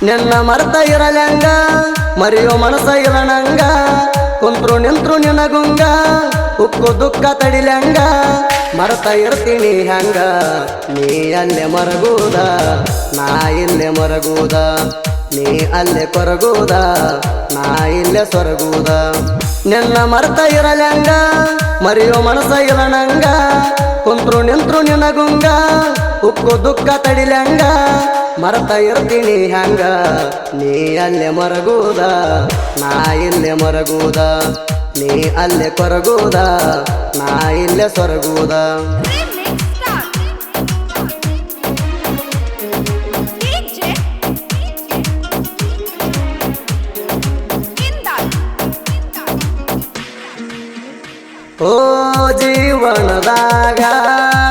ನಿನ್ನ ಮರ್ತ ಇರಲಂಗ ಮರೆಯೋ ಮನಸ ಇರನಂಗ ಕುಂತ್ರು ನಿಂತ್ರು ನಿನಗುಂಗ ಉಕ್ಕು ದುಃಖ ತಡಿಲಂಗ ಮರ್ತ ಇರ್ತೀನಿ ಹಂಗ ನೀ ಅಲ್ಲೇ ಮರಗೂದ ನಾ ಇಲ್ಲೇ ಮರಗೂದ ನೀ ಅಲ್ಲೇ ಕೊರಗೂದ ನಾ ಇಲ್ಲೇ ಸೊರಗೂದ ನಿನ್ನ ಮರ್ತ ಇರಲಂಗ ಮರೆಯೋ ಮನಸ ಇರನಂಗ ಕುಂತ್ರು ನಿಂತ್ರು ನಿನಗುಂಗ ಉಕ್ಕು ದುಃಖ ತಡಿಲಂಗ ಮರತ ಇರ್ತೀನಿ ಹಂಗ ನೀ ಅಲ್ಲೇ ಮರಗೂದ ನಾ ಇಲ್ಲೇ ಮರಗೂದ ನೀ ಅಲ್ಲೇ ಕೊರಗೂದ ನಾ ಇಲ್ಲೇ ಸೊರಗೂದ ಓ ಜೀವನದಾಗ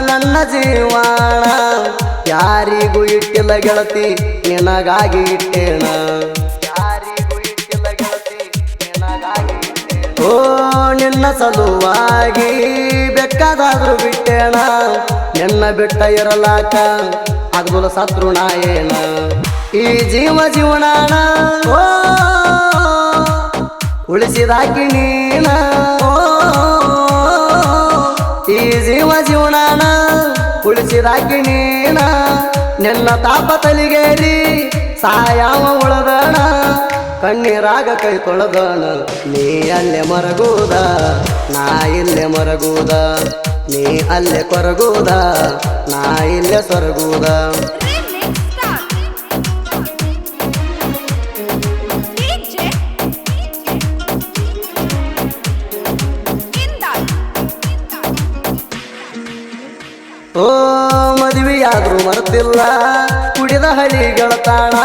ನನ್ನ ಜೀವಾಣ ಯಾರಿಗೂ ಇಟ್ಟಿಲ್ಲ ಗೆಳತಿ ನಿನಗಾಗಿ ಇಟ್ಟೇಣ ಯಾರಿಗೂ ಇಟ್ಟಿಲ್ಲ ಗೆಳತಿ ನಿನಗಾಗಿ ಇಟ್ಟೇಣ ಓ ನಿನ್ನ ಸಲುವಾಗಿ ಬೇಕಾದಾದ್ರೂ ಬಿಟ್ಟೇಣ ನಿನ್ನ ಬಿಟ್ಟ ಇರಲಾಕ ಆಗ್ಬುಲ ಸತ್ರು ನಾಯೇನ ಈ ಜೀವನಾಣ ಓ ಉಳಿಸಿದಾಕಿ ನೀನ ಈ ಜೀವನಾಣ ಉಳಿಸಿದಾಕಿ ನೀನ ನಿನ್ನ ತಾಪ ತಲಿಗೇರಿ ಸಾಯಾವ ಉಳದಣ ಕಣ್ಣೀರಾಗ ಕೈ ತೊಳೆದಣ ನೀ ಅಲ್ಲೇ ಮರಗೂದ ನಾ ಇಲ್ಲೇ ಮರಗೂದ ನೀ ಅಲ್ಲೇ ಕೊರಗೂದ ನಾ ಇಲ್ಲೇ ಸೊರಗೂದ ಓ ಮದುವೆಯಾದ್ರೂ ಮರೆತಿಲ್ಲ ಕುಡಿದ ಹಳಿಗಳ ತಾಣ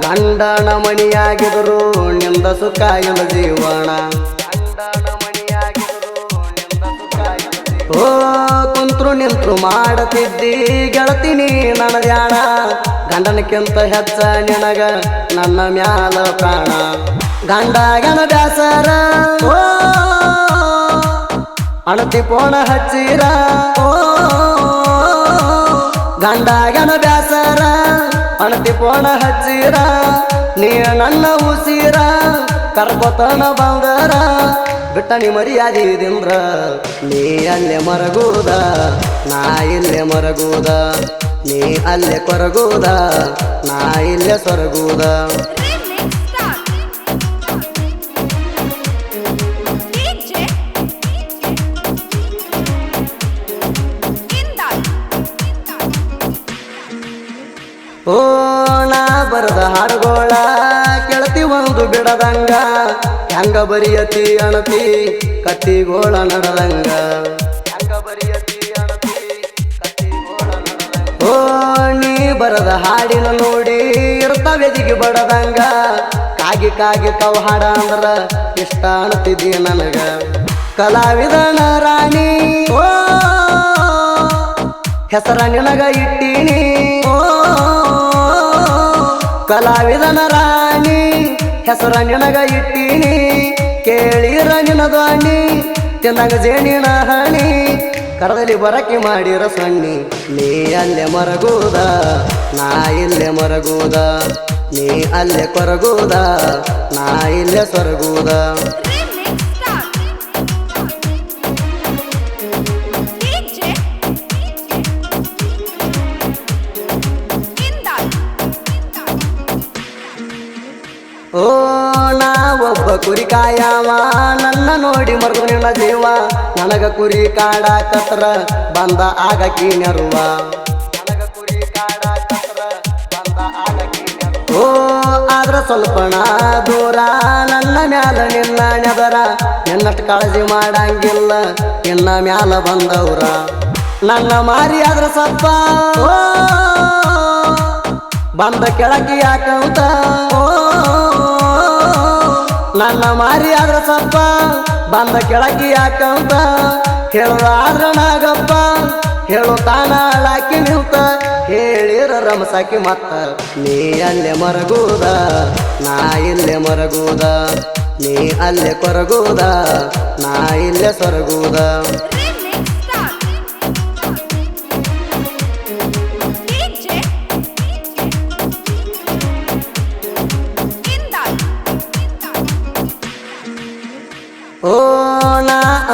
ಗಂಡನ ಮಣಿಯಾಗಿದ್ರು ನಿಂದ ಸುಖ ಇಲ್ಲ ಜೀವನ ಓ ಕುಂತ್ರು ನಿಂತ್ರು ಮಾಡತಿದ್ದಿ ಗೆಳತಿನಿ ನನ್ನ ಧ್ಯಾನ ಗಂಡನಕ್ಕಿಂತ ಹೆಚ್ಚ ನಿನಗ ನನ್ನ ಮ್ಯಾಲ ಪ್ರಾಣ ಗಂಡಗನ ಬ್ಯಾಸರ ಓ ಅಣತಿ ಪೋಣ ಹಚ್ಚಿರ ಓ ಗಂಡಗನ ಬ್ಯಾಸರ ಅಣತಿ ಪೋಣ ಹಚ್ಚಿರ ನೀ ನನ್ನ ಉಸಿರ ಕರ್ಕೊತನ ಬಂದರ ಬಿಟ್ಟನಿ ಮರ್ಯಾದಿದಿಂದ್ರ ನೀ ಅಲ್ಲೇ ಮರಗೂದ ನಾ ಇಲ್ಲೇ ಮರಗೂದ ನೀ ಅಲ್ಲೇ ಕೊರಗೂದ ನಾ ಇಲ್ಲೇ ಸೊರಗೂದ ಓ ನಾ ಬರದ ಹಾಡುಗೋಳ ಕೆಳತಿ ಒಂದು ಬಿಡದಂಗ ಹೆಂಗ ಬರಿಯತಿ ಅಣತಿ ಕತ್ತಿಗೋಳ ನಡದಂಗ ಹೆಂಗ ಬರಿಯತಿ ಅಣತಿ ಕತ್ತಿಗೋಳ ನಡದಂಗ ಓ ನೀ ಬರದ ಹಾಡಿನ ನೋಡಿ ಇರ್ತಾವೆದಿಗೆ ಬಡದಂಗ ಕಾಗಿ ಕಾಗಿ ಕವ್ ಹಾಡ ಅಂದ್ರ ಇಷ್ಟ ಅಣತಿದಿ ನನಗ ಕಲಾವಿದನ ರಾಣಿ ಓ ಹೆಸರ ನಿನಗ ಇಟ್ಟೀನಿ ಓ ಕಲಾವಿದನ ರಾಣಿ ಹೆಸರ ನಿನಗ ಇಟ್ಟೀನಿ ಕೇಳಿರ ನಿನ ಧ್ವನಿ ತಿನ್ನಗ ಜೇನಿನ ಹಣಿ ಕರದಲ್ಲಿ ಬರಕೆ ಮಾಡಿರ ಸಣ್ಣಿ ನೀ ಅಲ್ಲೇ ಮರಗೂದ ನಾ ಇಲ್ಲೇ ಮರಗೂದ ನೀ ಅಲ್ಲೇ ಕೊರಗೂದ ನಾ ಇಲ್ಲೇ ಸೊರಗೂದ ಓ ನಾ ಒಬ್ಬ ಕುರಿ ಕಾಯವ ನನ್ನ ನೋಡಿ ಮರೆದು ನಿನ್ನ ಜೀವ ನನಗ ಕುರಿ ಕಾಡಾಕತ್ರ ಬಂದ ಆಗಕಿ ನೆರುವ ನನಗ ಕುರಿ ಕಾಡಾಕತ್ರ ಬಂದ ಆಗಕಿ ನೆರುವ ಓ ಆದ್ರ ಸ್ವಲ್ಪಣ ದೂರ ನನ್ನ ಮ್ಯಾಲ ನಿನ್ನ ನೆದರ ನಿನ್ನಷ್ಟು ಕಾಳಜಿ ಮಾಡಂಗಿಲ್ಲ ನಿನ್ನ ಮ್ಯಾಲ ಬಂದವ್ರ ನನ್ನ ಮಾರಿ ಆದ್ರ ಸಪ್ಪ ಓ ಬಂದ ಕೆಳಕಿ ಯಾಕಂತ ಓ ನನ್ನ ಮಾರಿ ಆದ್ರ ಸಪ್ಪ ಬಂದ ಕೆಳಕಿ ಯಾಕಂತ ಹೇಳುವಾದ್ರ ನಾಗಪ್ಪ ಹೇಳು ತಾನ ಹಾಕಿ ನಿಂತ ಹೇಳಿರ ರಮಸಾಕಿ ಮತ್ತ ನೀ ಅಲ್ಲೇ ಮರಗೂದ ನಾ ಇಲ್ಲೇ ಮರಗೂದ ನೀ ಅಲ್ಲೇ ಕೊರಗೂದ ನಾ ಇಲ್ಲೇ ಸೊರಗೂದ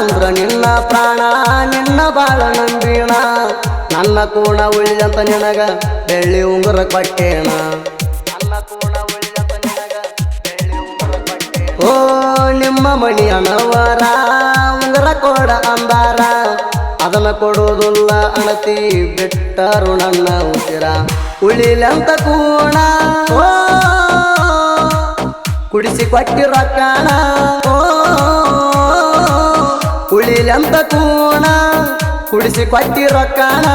ಅಂದ್ರ ನಿನ್ನ ಪ್ರಾಣ ನಿನ್ನ ಬಾಳ ನಂಬಿಣ ನನ್ನ ಕೂಣ ಉಳಿದಂತ ನಿನಗ ಬೆಳ್ಳಿ ಉಂಗುರ ಕೊಟ್ಟೇಣ ನನ್ನ ಕೂಣ ಉಳಿದಂತ ನಿನಗ ಬೆಳ್ಳಿ ಉಂಗುರ ಕೊಟ್ಟೇಣ ಓ ನಿಮ್ಮ ಮಣಿಯನವರ ಉಂಗುರ ಕೊಡ ಅಂದಾರ ಅದನ್ನ ಕೊಡೋದಿಲ್ಲ ಅಣತಿ ಬಿಟ್ಟರು ನನ್ನ ಉಸಿರ ಉಳಿಲಂತ ಕೂಣ ಓ ಕುಡಿಸಿ ಕೊಟ್ಟಿರೋ ಕಾಣ ಓ ಉಳಿಲಂತ ಕೂಣ ಕುಡಿಸಿ ಕೊಟ್ಟಿರೋ ಕಾಣ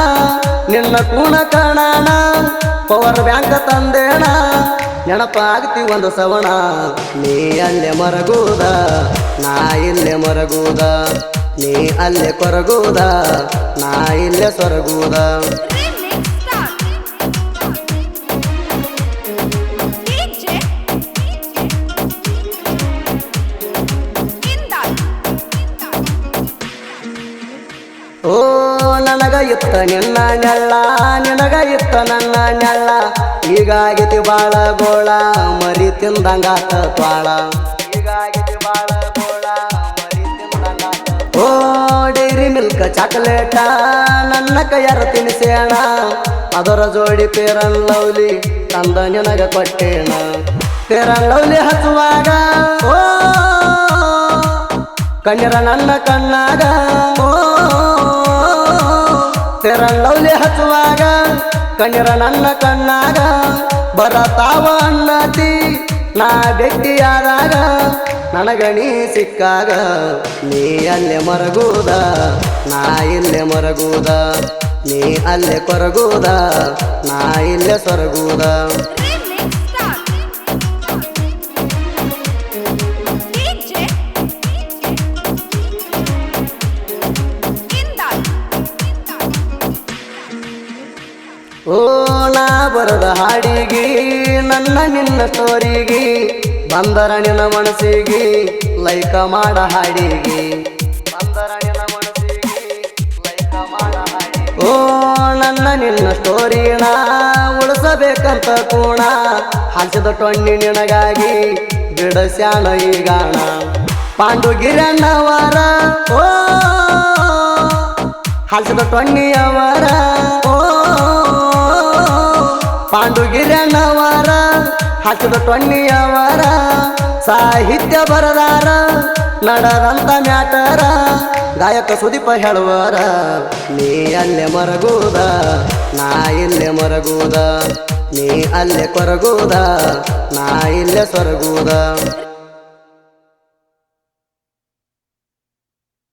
ನಿನ್ನ ಕೂಣ ಕಾಣಣ ಪವರ್ ಬ್ಯಾಂಕ್ ತಂದೇಣ ನೆನಪಾಗ್ತಿ ಒಂದು ಸವಣ ನೀ ಅಲ್ಲೇ ಮರಗುದ ನಾ ಇಲ್ಲೇ ಮರಗುದ ನೀ ಅಲ್ಲೇ ಕೊರಗುದ ನಾ ಇಲ್ಲೇ ಸೊರಗುದ ಓ ನನಗ ಇತ್ತ ನಿನ್ನ ನೆಳ್ಳ ನಿನಗ ಇತ್ತ ನನ್ನ ನೆಳ್ಳ ಹೀಗಾಗಿತಿ ಬಾಳ ಗೋಳ ಮರಿ ತಿಂದಂಗಾತ ತ್ವಾಳ ಹೀಗಾಗಿತಿ ಬಾಳ ಗೋಳ ಮರಿ ತಿಂದಂಗಾತ ಓ ಡೈರಿ ಮಿಲ್ಕ್ ಚಾಕ್ಲೇಟ ನನ್ನ ಕೈಯಾರ ತಿನಿಸೇಣ ಅದರ ಜೋಡಿ ಪೇರನ್ ಲವ್ಲಿ ತಂದ ನಿನಗ ಕೊಟ್ಟೇಣ ಪೇರನ್ ಲವ್ಲಿ ಹಚ್ಚುವಾಗ ಓ ಕಣ್ಣೀರ ನನ್ನ ಕಣ್ಣಾಗ ಓ ಪೇರನ್ ಲವ್ಲಿ ಹಚ್ಚುವಾಗ ಕಣ್ಣೀರ ನನ್ನ ಕಣ್ಣಾಗ ಬರತಾವ ಅನ್ನತಿ ನಾ ಭೇಟಿಯಾದಾಗ ನನಗ ನೀ ಸಿಕ್ಕಾಗ ನೀ ಅಲ್ಲೇ ಮರಗುದ ನಾ ಇಲ್ಲೇ ಮರಗುದ ನೀ ಅಲ್ಲೇ ಕೊರಗುದ ನಾ ಇಲ್ಲೇ ಸೊರಗುದ ಓ ನಾ ಬರದ ಹಾಡಿಗಿ ನನ್ನ ನಿನ್ನ ಸ್ಟೋರಿಗೆ ಬಂದರ ನಿನ್ನ ಮನಸ್ಸಿಗೆ ಲೈಕ ಮಾಡ ಹಾಡಿಗೆ ಬಂದರ ನಿನ್ನ ಮನಸ್ಸಿಗೆ ಲೈಕ ಮಾಡ ಹಾಡಿಗೆ ಓ ನನ್ನ ನಿನ್ನ ಸ್ಟೋರಿನ ಉಳಿಸಬೇಕಂತ ಕೂಣ ಹಾಸಿದ ಟೊಣ್ಣಿ ನಿನಗಾಗಿ ಬಿಡಸ್ಯಾಣ ಈಗಾಣ ಪಾಂಡುಗಿರಣ್ಣವರ ಓ ಹಾಸಿದ ಟೊಣ್ಣಿಯವರ ಓ ಪಾಂಡುಗಿರಣ್ಣವರ ಹಾಕಿದ ಟೊಣ್ಣಿಯವರ ಸಾಹಿತ್ಯ ಬರದಾರ ನಡೆದಂತ ಮ್ಯಾಟರ ಗಾಯಕ ಸುದೀಪ ಹೇಳುವರ ನೀ ಅಲ್ಲೇ ಮರಗುದ ನಾ ಇಲ್ಲೇ ಮರಗುದ ನೀ ಅಲ್ಲೇ ಕೊರಗುದ ನಾ ಇಲ್ಲೇ ಸೊರಗುದ